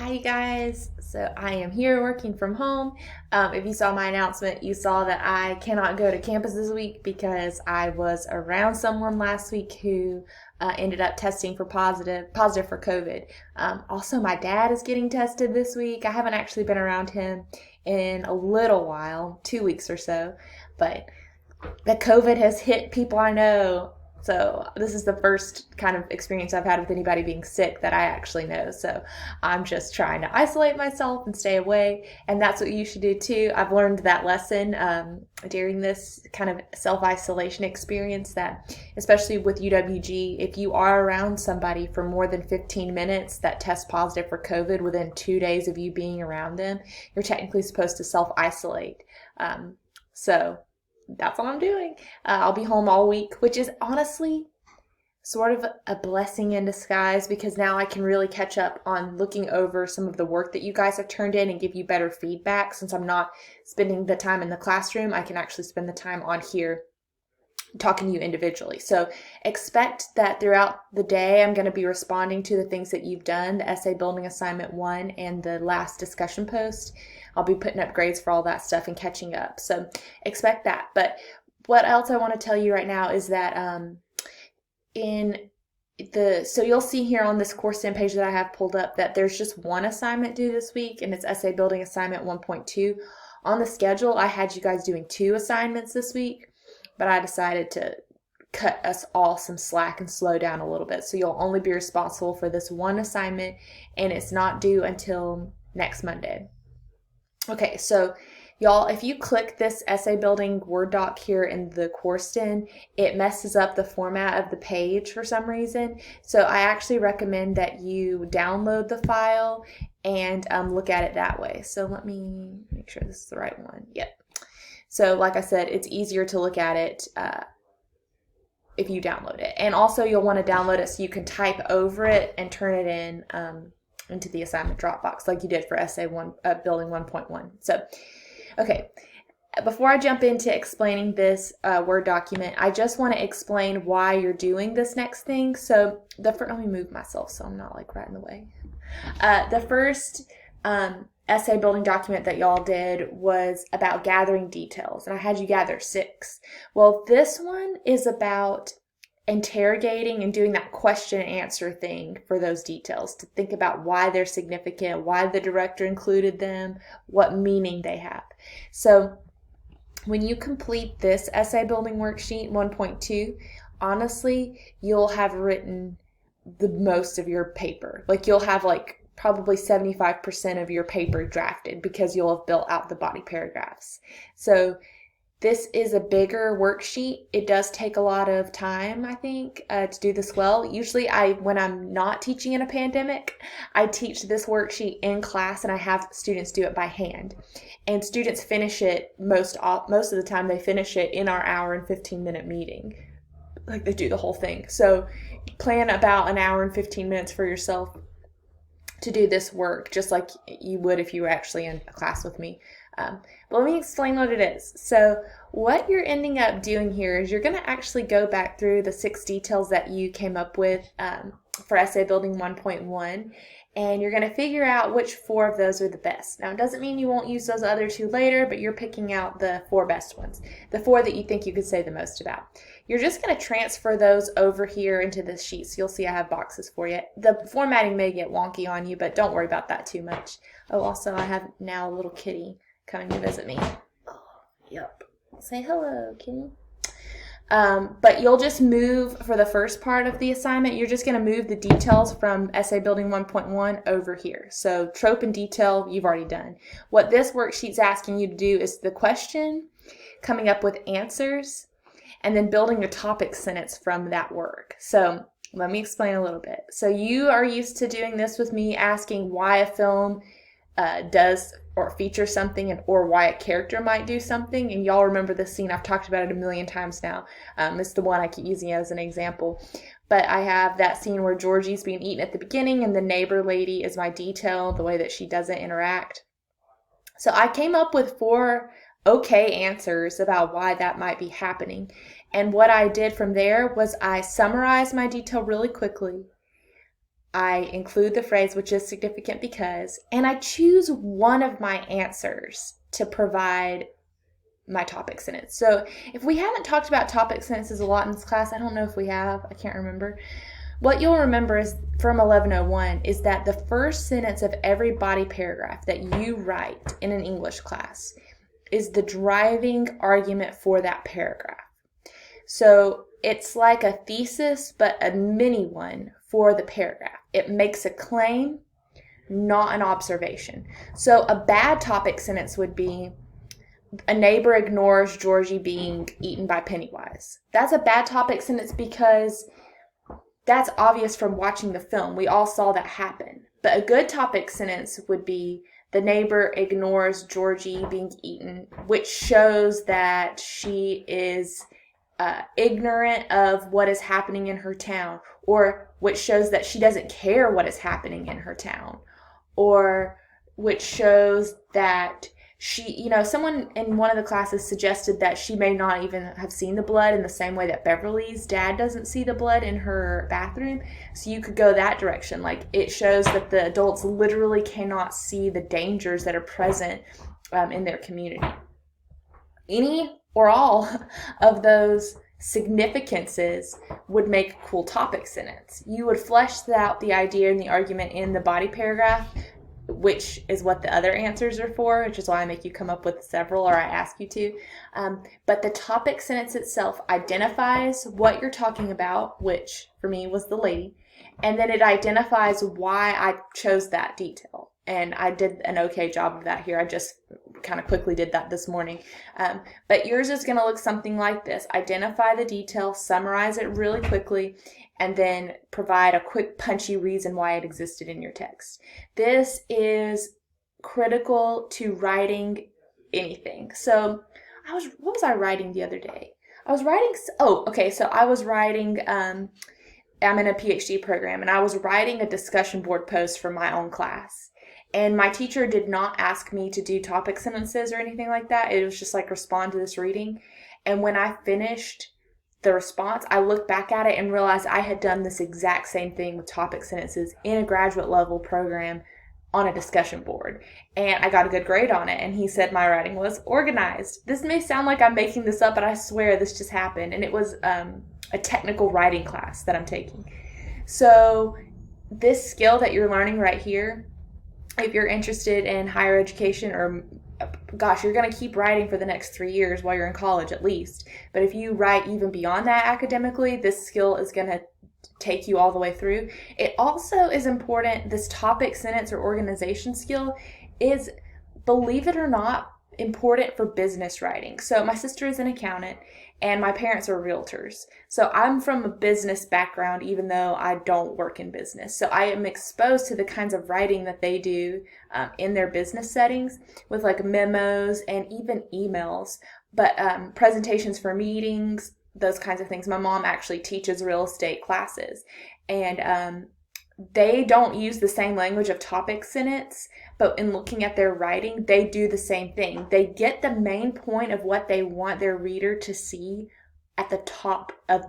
Hi, you guys. So I am here working from home. If you saw my announcement, you saw that I cannot go to campus this week because I was around someone last week who ended up testing for positive for COVID. Also, my dad is getting tested this week. I haven't actually been around him in a little while, 2 weeks or so, but the COVID has hit people I know. So this is the first kind of experience I've had with anybody being sick that I actually know. So I'm just trying to isolate myself and stay away. And that's what you should do too. I've learned that lesson during this kind of self-isolation experience that, especially with UWG, if you are around somebody for more than 15 minutes that tests positive for COVID within 2 days of you being around them, you're technically supposed to self-isolate. So that's what I'm doing. I'll be home all week, which is honestly sort of a blessing in disguise because now I can really catch up on looking over some of the work that you guys have turned in and give you better feedback. Since I'm not spending the time in the classroom, I can actually spend the time on here talking to you individually. So expect that throughout the day, I'm going to be responding to the things that you've done, the essay building assignment 1 and the last discussion post. I'll be putting up grades for all that stuff and catching up. So expect that. But what else I want to tell you right now is that so you'll see here on this course in page that I have pulled up that there's just one assignment due this week, and it's essay building assignment 1.2. On the schedule, I had you guys doing 2 assignments this week, but I decided to cut us all some slack and slow down a little bit. So you'll only be responsible for this one assignment, and it's not due until next Monday. Okay, so y'all, if you click this essay building Word doc here in the course den, it messes up the format of the page for some reason. So I actually recommend that you download the file and look at it that way. So let me make sure this is the right one. Yep. So like I said, it's easier to look at it if you download it. And also you'll want to download it so you can type over it and turn it in into the assignment Dropbox like you did for essay building 1.1. So, okay, before I jump into explaining this Word document, I just want to explain why you're doing this next thing. So let me move myself so I'm not like right in the way. The first essay building document that y'all did was about gathering details, and I had you gather 6. Well, this one is about interrogating and doing that question and answer thing for those details to think about why they're significant, why the director included them, what meaning they have. So when you complete this essay building worksheet 1.2, honestly, you'll have written the most of your paper. Like you'll have probably 75% of your paper drafted because you'll have built out the body paragraphs. So this is a bigger worksheet. It does take a lot of time, I think, to do this well. Usually when I'm not teaching in a pandemic, I teach this worksheet in class and I have students do it by hand. And students finish it, most of the time they finish it in our hour and 15-minute meeting. Like they do the whole thing. So plan about an hour and 15 minutes for yourself to do this work, just like you would if you were actually in a class with me. But let me explain what it is. So what you're ending up doing here is you're going to actually go back through the 6 details that you came up with for essay building 1.1, and you're going to figure out which 4 of those are the best. Now, it doesn't mean you won't use those other 2 later, but you're picking out the 4 best ones, the 4 that you think you could say the most about. You're just going to transfer those over here into this sheet. So you'll see I have boxes for you. The formatting may get wonky on you, but don't worry about that too much. Oh, also, I have now a little kitty coming to visit me. Oh, yep. Say hello, kitty. But you'll just move, for the first part of the assignment, you're just going to move the details from essay building 1.1 over here. So trope and detail, you've already done. What this worksheet's asking you to do is the question, coming up with answers, and then building a topic sentence from that work. So let me explain a little bit. So you are used to doing this with me, asking why a film does or features something or why a character might do something. And y'all remember this scene. I've talked about it a million times now. It's the one I keep using as an example. But I have that scene where Georgie's being eaten at the beginning and the neighbor lady is my detail, the way that she doesn't interact. So I came up with 4 okay answers about why that might be happening. And what I did from there was I summarized my detail really quickly. I include the phrase which is significant because, and I choose one of my answers to provide my topic sentence. So if we haven't talked about topic sentences a lot in this class, I don't know if we have, I can't remember. What you'll remember is from 1101 is that the first sentence of every body paragraph that you write in an English class is the driving argument for that paragraph. So it's like a thesis, but a mini one for the paragraph. It makes a claim, not an observation. So a bad topic sentence would be, a neighbor ignores Georgie being eaten by Pennywise. That's a bad topic sentence because that's obvious from watching the film. We all saw that happen. But a good topic sentence would be, the neighbor ignores Georgie being eaten, which shows that she is ignorant of what is happening in her town, or which shows that she doesn't care what is happening in her town, or which shows that she, someone in one of the classes suggested that she may not even have seen the blood in the same way that Beverly's dad doesn't see the blood in her bathroom. So you could go that direction. Like, it shows that the adults literally cannot see the dangers that are present in their community. Any or all of those significances would make a cool topic sentence. You would flesh out the idea and the argument in the body paragraph, which is what the other answers are for, which is why I make you come up with several, or I ask you to. But the topic sentence itself identifies what you're talking about, which for me was the lady, and then it identifies why I chose that detail. And I did an okay job of that here. I just kind of quickly did that this morning. But yours is going to look something like this. Identify the detail, summarize it really quickly, and then provide a quick punchy reason why it existed in your text. This is critical to writing anything. So what was I writing the other day? I was writing, I'm in a PhD program, and I was writing a discussion board post for my own class. And my teacher did not ask me to do topic sentences or anything like that. It was just like, respond to this reading. And when I finished the response, I looked back at it and realized I had done this exact same thing with topic sentences in a graduate level program on a discussion board. And I got a good grade on it. And he said my writing was organized. This may sound like I'm making this up, but I swear this just happened. And it was a technical writing class that I'm taking. So this skill that you're learning right here, if you're interested in higher education, or you're going to keep writing for the next 3 years while you're in college at least. But if you write even beyond that academically, this skill is going to take you all the way through. It also is important, this topic sentence or organization skill is, believe it or not, important for business writing. So my sister is an accountant and my parents are realtors. So I'm from a business background, even though I don't work in business. So I am exposed to the kinds of writing that they do in their business settings, with like memos and even emails, but presentations for meetings, those kinds of things. My mom actually teaches real estate classes, and they don't use the same language of topic sentence, but in looking at their writing, they do the same thing. They get the main point of what they want their reader to see at the top of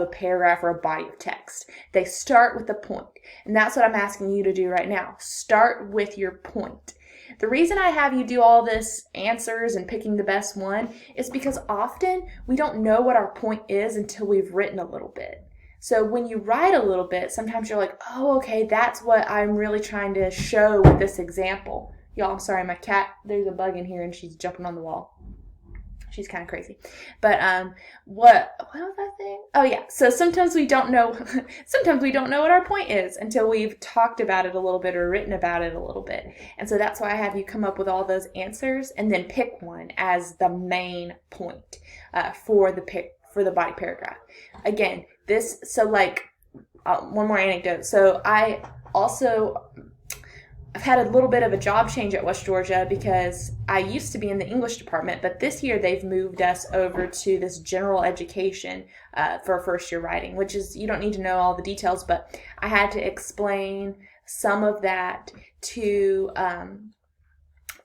a paragraph or a body of text. They start with the point, and that's what I'm asking you to do right now. Start with your point. The reason I have you do all this answers and picking the best one is because often we don't know what our point is until we've written a little bit. So when you write a little bit, sometimes you're like, oh, okay, that's what I'm really trying to show with this example. Y'all, I'm sorry, my cat, there's a bug in here and she's jumping on the wall. She's kind of crazy. But what was that thing? Oh yeah, so sometimes we don't know what our point is until we've talked about it a little bit or written about it a little bit. And so that's why I have you come up with all those answers and then pick one as the main point for the body paragraph. Again, one more anecdote. So I've had a little bit of a job change at West Georgia because I used to be in the English department, but this year they've moved us over to this general education for first year writing, which is, you don't need to know all the details, but I had to explain some of that to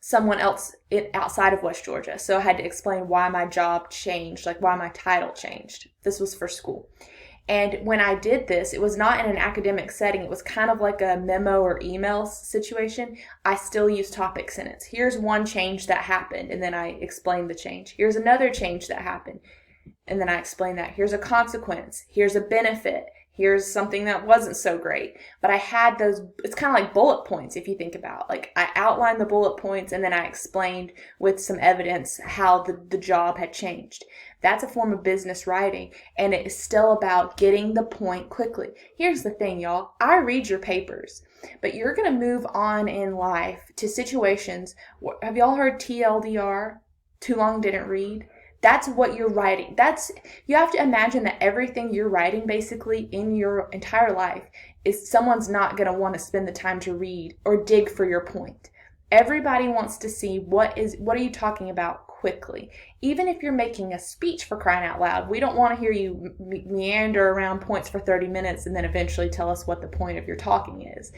someone else outside of West Georgia. So I had to explain why my job changed, like why my title changed. This was for school. And when I did this, it was not in an academic setting. It was kind of like a memo or email situation. I still use topic sentence. Here's one change that happened, and then I explained the change. Here's another change that happened, and then I explained that. Here's a consequence. Here's a benefit. Here's something that wasn't so great. But I had those, it's kind of like bullet points if you think about. Like I outlined the bullet points and then I explained with some evidence how the job had changed. That's a form of business writing, and it is still about getting the point quickly. Here's the thing, y'all. I read your papers, but you're going to move on in life to situations. Have y'all heard TLDR? Too long didn't read? That's what you're writing. You have to imagine that everything you're writing basically in your entire life is someone's not going to want to spend the time to read or dig for your point. Everybody wants to see what are you talking about quickly. Even if you're making a speech, for crying out loud, we don't want to hear you meander around points for 30 minutes and then eventually tell us what the point of your talking is.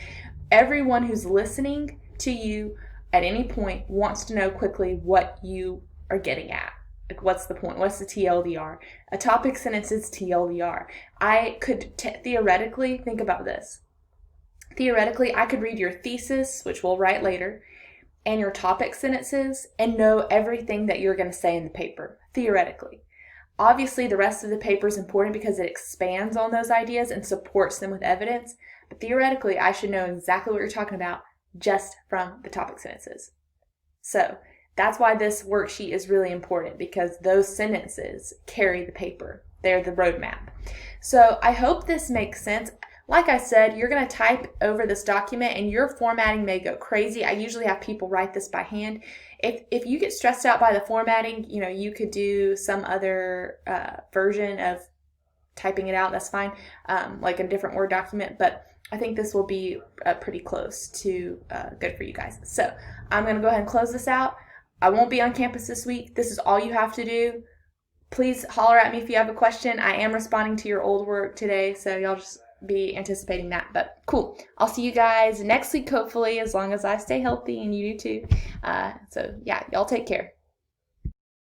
Everyone who's listening to you at any point wants to know quickly what you are getting at. Like, what's the point? What's the TLDR? A topic sentence is TLDR. I could theoretically, think about this. Theoretically, I could read your thesis, which we'll write later, and your topic sentences and know everything that you're going to say in the paper, theoretically. Obviously, the rest of the paper is important because it expands on those ideas and supports them with evidence. But theoretically, I should know exactly what you're talking about just from the topic sentences. So that's why this worksheet is really important, because those sentences carry the paper. They're the roadmap. So I hope this makes sense. Like I said, you're going to type over this document and your formatting may go crazy. I usually have people write this by hand. If you get stressed out by the formatting, you could do some other version of typing it out. That's fine, like a different Word document. But I think this will be pretty close to good for you guys. So I'm going to go ahead and close this out. I won't be on campus this week. This is all you have to do. Please holler at me if you have a question. I am responding to your old work today, so y'all just be anticipating that. But cool. I'll see you guys next week, hopefully, as long as I stay healthy and you do too. So yeah, y'all take care.